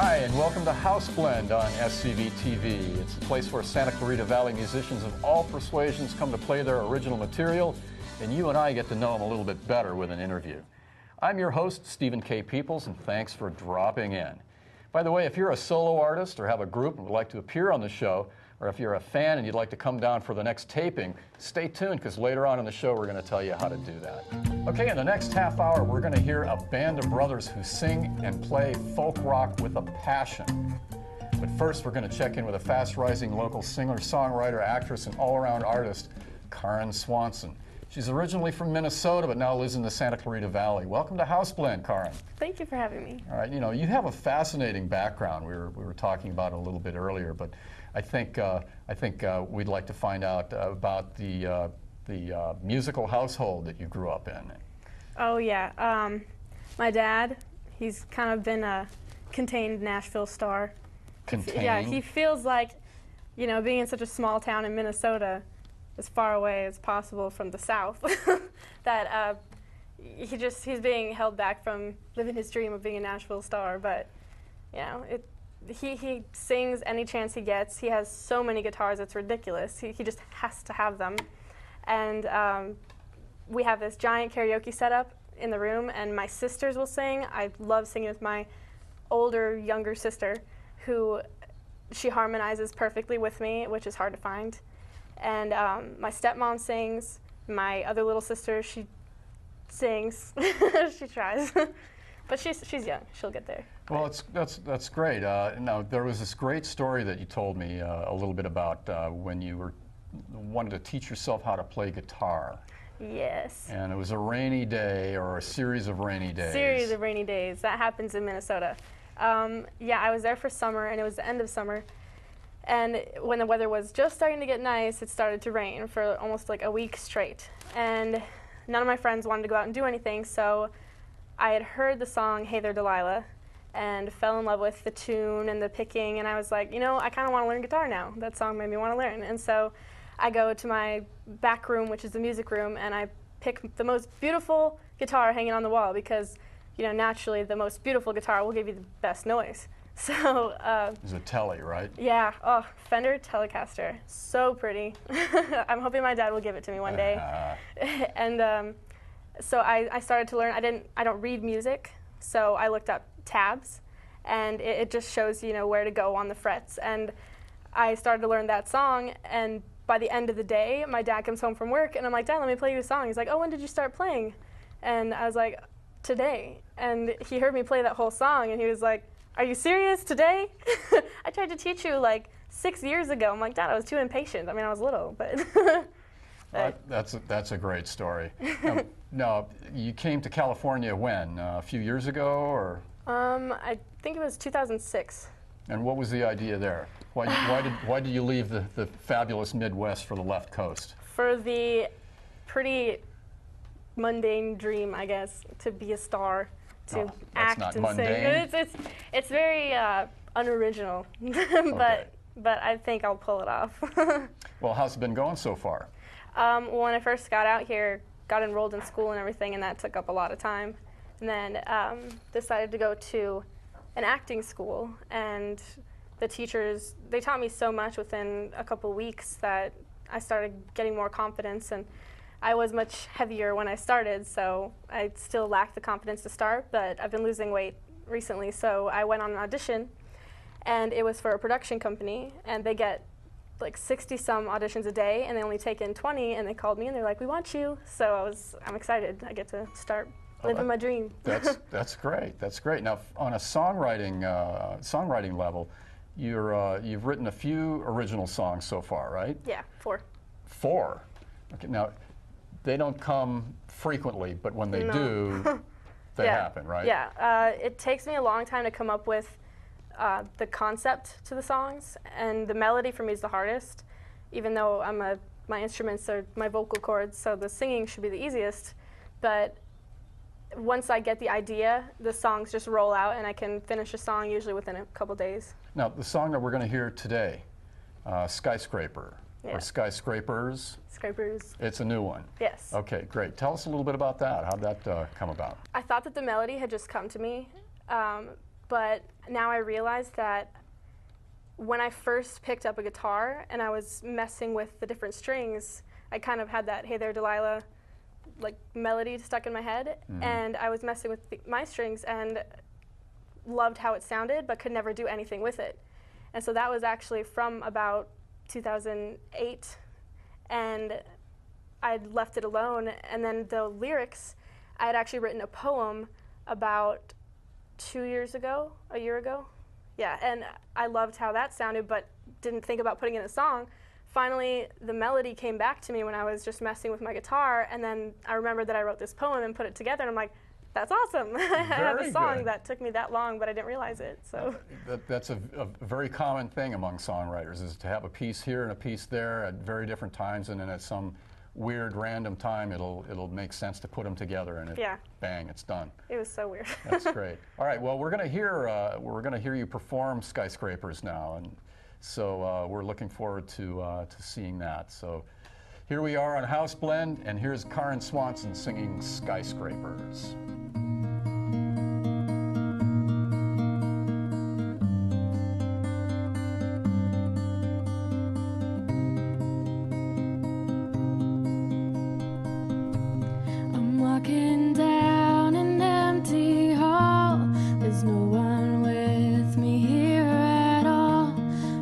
Hi, and welcome to House Blend on SCV TV. It's a place where Santa Clarita Valley musicians of all persuasions come to play their original material, and you and I get to know them a little bit better with an interview. I'm your host, Stephen K. Peeples, and thanks for dropping in. By the way, if you're a solo artist or have a group and would like to appear on the show, or if you're a fan and you'd like to come down for the next taping, stay tuned, because later on in the show we're going to tell you how to do that. Okay, in the next half hour we're going to hear a band of brothers who sing and play folk rock with a passion. But first we're going to check in with a fast-rising local singer, songwriter, actress, and all-around artist, Karyn Swanson. She's originally from Minnesota, but now lives in the Santa Clarita Valley. Welcome to House Blend, Karyn. Thank you for having me. All right, you have a fascinating background. We were talking about it a little bit earlier, but I think we'd like to find out about the musical household that you grew up in. Oh yeah, my dad, he's kind of been a contained Nashville star. Contained? Yeah, he feels like, being in such a small town in Minnesota, as far away as possible from the South, that he's being held back from living his dream of being a Nashville star. But he sings any chance he gets. He has so many guitars, it's ridiculous. He just has to have them. And we have this giant karaoke setup in the room, and my sisters will sing. I love singing with my younger sister, who she harmonizes perfectly with me, which is hard to find. And my stepmom sings. My other little sister, she sings. She tries. But she's young. She'll get there. Well, that's great. Now, there was this great story that you told me a little bit about when you wanted to teach yourself how to play guitar. Yes. And it was a rainy day, or a series of rainy days. Series of rainy days. That happens in Minnesota. Yeah, I was there for summer, and it was the end of summer. And when the weather was just starting to get nice, it started to rain for almost like a week straight. And none of my friends wanted to go out and do anything, so I had heard the song Hey There Delilah and fell in love with the tune and the picking, and I was like, I kind of want to learn guitar now. That song made me want to learn. And so I go to my back room, which is the music room, and I pick the most beautiful guitar hanging on the wall because, naturally the most beautiful guitar will give you the best noise. So it's a Tele, right? Yeah. Oh, Fender Telecaster, so pretty. I'm hoping my dad will give it to me one day. And so I started to learn. I don't read music, so I looked up tabs, and it just shows where to go on the frets. And I started to learn that song, and by the end of the day, my dad comes home from work, and I'm like, Dad, let me play you a song. He's like, oh, when did you start playing? And I was like, today. And he heard me play that whole song, and he was like, are you serious, today? I tried to teach you like 6 years ago. I'm like, Dad, I was too impatient. I mean, I was little, but. That's a great story. Now, you came to California when? A few years ago, or? I think it was 2006. And what was the idea there? Why did you leave the fabulous Midwest for the left coast? For the pretty mundane dream, I guess, to be a star. To act and mundane. Sing. It's very unoriginal, but I think I'll pull it off. Well, how's it been going so far? When I first got out here, got enrolled in school and everything, and that took up a lot of time. And then decided to go to an acting school, and the teachers, they taught me so much within a couple weeks that I started getting more confidence, and I was much heavier when I started, so I still lacked the confidence to start, but I've been losing weight recently, so I went on an audition, and it was for a production company, and they get like 60-some auditions a day, and they only take in 20, and they called me, and they're like, we want you. So I'm excited. I get to start living my dream. That's great. That's great. Now, on a songwriting level, you've written a few original songs so far, right? Yeah, 4. 4? Okay, now, they don't come frequently, but when they do, they happen, right? Yeah. It takes me a long time to come up with the concept to the songs, and the melody for me is the hardest, even though my instruments are my vocal cords, so the singing should be the easiest. But once I get the idea, the songs just roll out, and I can finish a song usually within a couple days. Now, the song that we're going to hear today, Skyscraper. Yeah. Or Skyscrapers? Scrapers. It's a new one. Yes. Okay, great. Tell us a little bit about that. How'd that come about? I thought that the melody had just come to me, but now I realize that when I first picked up a guitar and I was messing with the different strings, I kind of had that "Hey There Delilah" like melody stuck in my head, and I was messing with my strings and loved how it sounded, but could never do anything with it. And so that was actually from about 2008, and I'd left it alone. And then the lyrics, I had actually written a poem about a year ago. Yeah, and I loved how that sounded, but didn't think about putting it in a song. Finally, the melody came back to me when I was just messing with my guitar, and then I remembered that I wrote this poem and put it together, and I'm like, that's awesome. I have a song that took me that long, but I didn't realize it. So that's a very common thing among songwriters, is to have a piece here and a piece there at very different times, and then at some weird random time it'll make sense to put them together, and bang, it's done. It was so weird. That's great. All right, well, we're going to hear you perform Skyscrapers now, and so we're looking forward to seeing that. So here we are on House Blend, and here's Karyn Swanson singing Skyscrapers. I'm walking down an empty hall. There's no one with me here at all.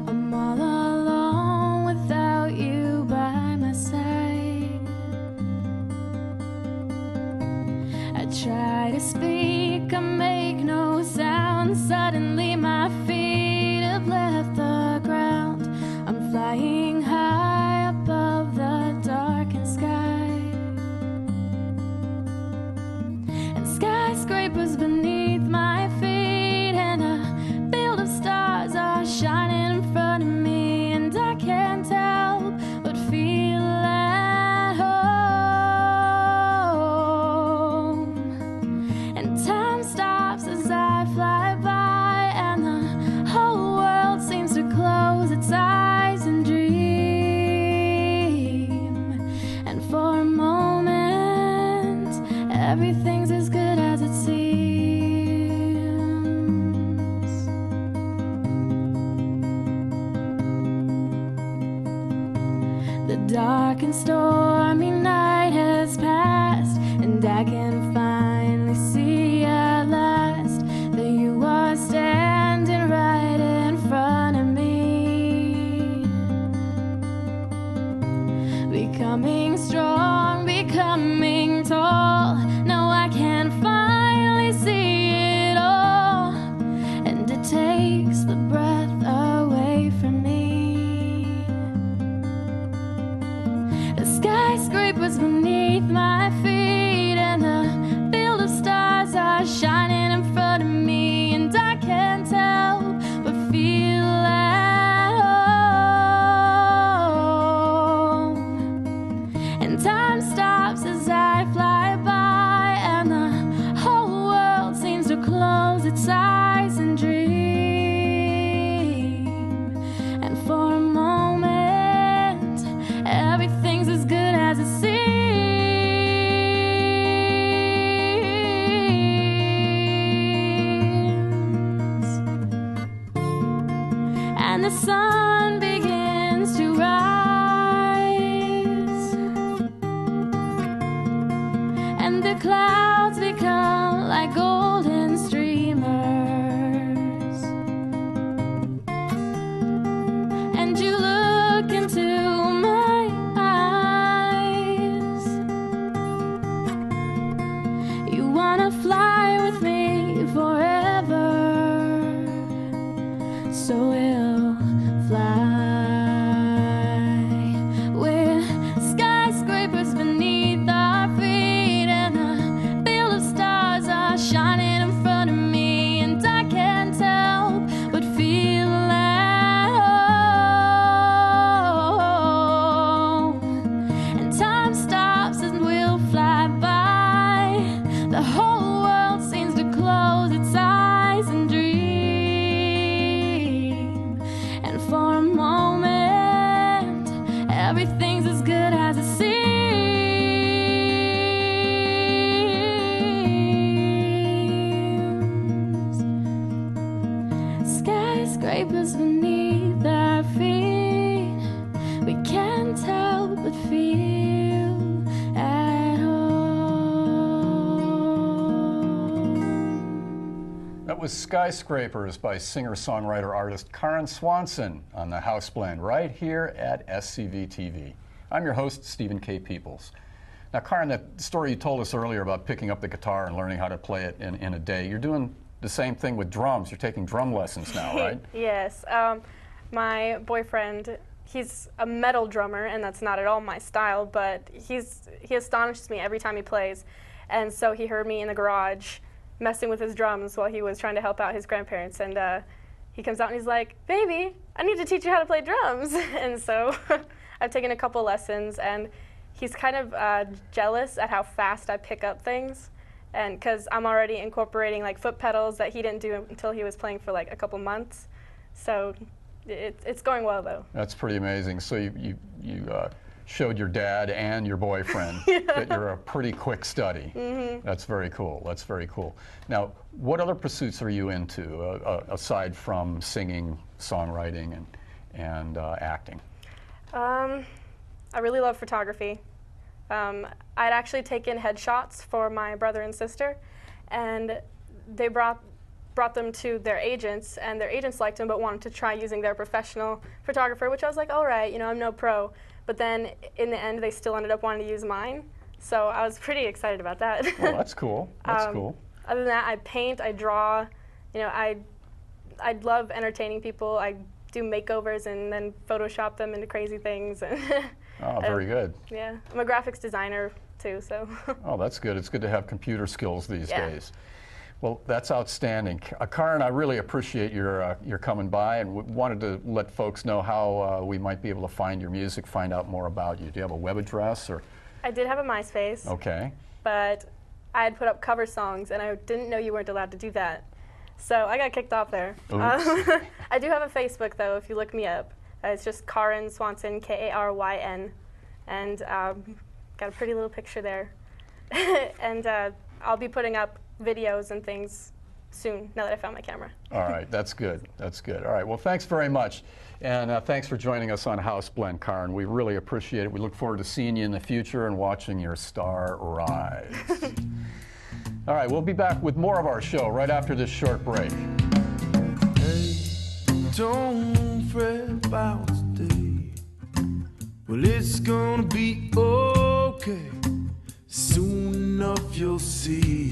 I'm all alone without you by my side. I try to speak, I make no sound. Suddenly my feet have left the ground. I'm flying high above the darkened sky. Skyscrapers beneath my feet, and a field of stars are shining in front of me, and I can't help but feel at home. And time stops as I fly by, and the whole world seems to close its eyes and dream. And for a moment, everything's as good as it seems. The dark and stormy night has passed, and I can finally see at last that you are standing right in front of me. Becoming strong, becoming tall. Now I can finally see it all, and it takes the breath away from me. The skyscrapers beneath my feet, and the field of stars are shining in front of me, and I can't help but feel at home. And time stops as I fly by, and the whole world seems to close its eyes and dream. And for a moment, everything's as good as it seems. And the sun begins to rise, and the clouds become like golden streamers, and you look into my eyes. You wanna fly with me forever, so we'll fly. skyscrapers beneath our feet. We can't help but feel at home. That was Skyscrapers by singer-songwriter-artist Karyn Swanson on the House Blend right here at SCV TV. I'm your host, Stephen K. Peeples. Now, Karyn, that story you told us earlier about picking up the guitar and learning how to play it in a day, you're doing the same thing with drums. You're taking drum lessons now, right? Yes. My boyfriend, he's a metal drummer, and that's not at all my style, but he astonishes me every time he plays. And so he heard me in the garage messing with his drums while he was trying to help out his grandparents. And he comes out and he's like, "Baby, I need to teach you how to play drums." And so I've taken a couple lessons, and he's kind of jealous at how fast I pick up things, and because I'm already incorporating like foot pedals that he didn't do until he was playing for like a couple months. So it's going well though. That's pretty amazing. So you showed your dad and your boyfriend that you're a pretty quick study. Mm-hmm. That's very cool. That's very cool. Now, what other pursuits are you into aside from singing, songwriting, and acting? I really love photography. I'd actually taken headshots for my brother and sister, and they brought them to their agents, and their agents liked them but wanted to try using their professional photographer, which I was like, all right, you know, I'm no pro. But then in the end, they still ended up wanting to use mine, so I was pretty excited about that. Well, that's cool. That's cool. Other than that, I paint, I draw. You know, I love entertaining people. I do makeovers and then Photoshop them into crazy things. Oh, very good. Yeah, I'm a graphics designer too, so. Oh, that's good. It's good to have computer skills these days. Well, that's outstanding. Karyn, I really appreciate your coming by, and wanted to let folks know how we might be able to find your music, find out more about you. Do you have a web address? Or? I did have a MySpace. Okay. But I had put up cover songs, and I didn't know you weren't allowed to do that. So I got kicked off there. I do have a Facebook, though, if you look me up. It's just Karyn Swanson, Karyn, and got a pretty little picture there. And I'll be putting up videos and things soon, now that I found my camera. All right, that's good. That's good. All right, well, thanks very much. And thanks for joining us on House Blend, Karyn. We really appreciate it. We look forward to seeing you in the future and watching your star rise. All right, we'll be back with more of our show right after this short break. Hey, don't fret about today. Well, it's gonna be okay. Soon enough you'll see.